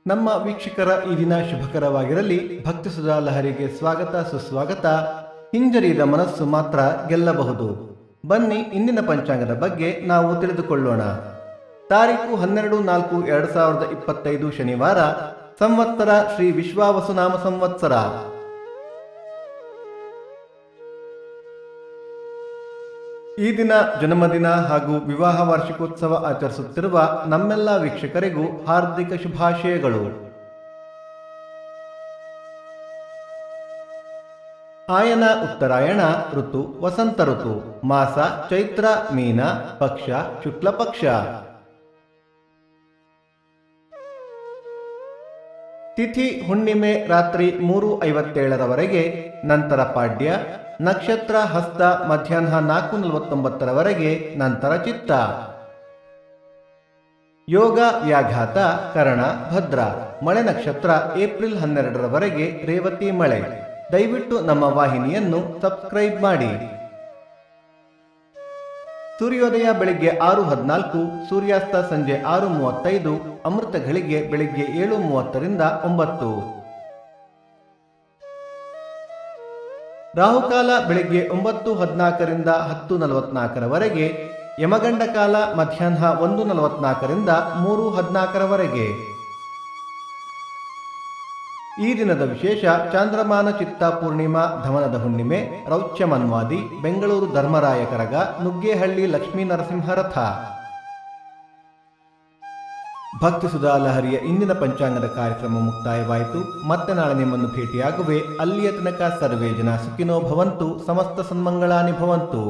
ನಮ್ಮ ವೀಕ್ಷಕರ ಈ ದಿನ ಶುಭಕರವಾಗಿರಲಿ. ಭಕ್ತಿ ಸುಧಾ ಲಹರಿಗೆ ಸ್ವಾಗತ ಸುಸ್ವಾಗತ. ಹಿಂಜರಿದ ಮನಸ್ಸು ಮಾತ್ರ ಗೆಲ್ಲಬಹುದು. ಬನ್ನಿ ಇಂದಿನ ಪಂಚಾಂಗದ ಬಗ್ಗೆ ನಾವು ತಿಳಿದುಕೊಳ್ಳೋಣ. ತಾರೀಕು 12/4/2025 ಶನಿವಾರ. ಸಂವತ್ಸರ ಶ್ರೀ ವಿಶ್ವಾವಸುನಾಮ ಸಂವತ್ಸರ. ಈ ದಿನ ಜನ್ಮದಿನ ಹಾಗೂ ವಿವಾಹ ವಾರ್ಷಿಕೋತ್ಸವ ಆಚರಿಸುತ್ತಿರುವ ನಮ್ಮೆಲ್ಲ ವೀಕ್ಷಕರಿಗೂ ಹಾರ್ದಿಕ ಶುಭಾಶಯಗಳು. ಆಯನ ಉತ್ತರಾಯಣ ಋತು ವಸಂತ ಋತು. ಮಾಸ ಚೈತ್ರ ಮೀನ. ಪಕ್ಷ ಶುಕ್ಲ ಪಕ್ಷ. ತಿಥಿ ಹುಣ್ಣಿಮೆ ರಾತ್ರಿ 3:57 ನಂತರ ಪಾಡ್ಯ. ನಕ್ಷತ್ರ ಹಸ್ತ ಮಧ್ಯಾಹ್ನ 4:49 ನಂತರ ಚಿತ್ತ. ಯೋಗ ವ್ಯಾಘಾತ ಕರ್ಣ ಭದ್ರ. ಮಳೆ ನಕ್ಷತ್ರ ಏಪ್ರಿಲ್ 12 ರೇವತಿ ಮಳೆ. ದಯವಿಟ್ಟು ನಮ್ಮ ವಾಹಿನಿಯನ್ನು ಸಬ್ಸ್ಕ್ರೈಬ್ ಮಾಡಿ. ಸೂರ್ಯೋದಯ ಬೆಳಿಗ್ಗೆ 6:14, ಸೂರ್ಯಾಸ್ತ ಸಂಜೆ 6:35, ಅಮೃತ ಘಳಿಗೆ ಬೆಳಿಗ್ಗೆ 7:30 9. ರಾಹುಕಾಲ ಬೆಳಿಗ್ಗೆ 9:14 10:44. ಯಮಗಂಡ ಕಾಲ ಮಧ್ಯಾಹ್ನ 1:44 3:14. ಈ ದಿನದ ವಿಶೇಷ ಚಾಂದ್ರಮಾನ ಚಿತ್ತ ಪೂರ್ಣಿಮಾ, ಧವನದ ಹುಣ್ಣಿಮೆ, ರೌಚ್ಯ ಮನ್ವಾದಿ, ಬೆಂಗಳೂರು ಧರ್ಮರಾಯ ಕರಗ, ನುಗ್ಗೇಹಳ್ಳಿ ಲಕ್ಷ್ಮೀ ನರಸಿಂಹ ರಥ. ಭಕ್ತಿ ಸುಧಾ ಲಹರಿಯ ಇಂದಿನ ಪಂಚಾಂಗದ ಕಾರ್ಯಕ್ರಮ ಮುಕ್ತಾಯವಾಯಿತು. ಮತ್ತೆ ನಾಳೆ ನಿಮ್ಮನ್ನು ಭೇಟಿಯಾಗುವೆ. ಅಲ್ಲಿಯ ತನಕ ಸರ್ವೇ ಜನ ಸುಖಿನೋ ಭವಂತು, ಸಮಸ್ತ ಸನ್ಮಂಗಳಾನಿ ಭವಂತು.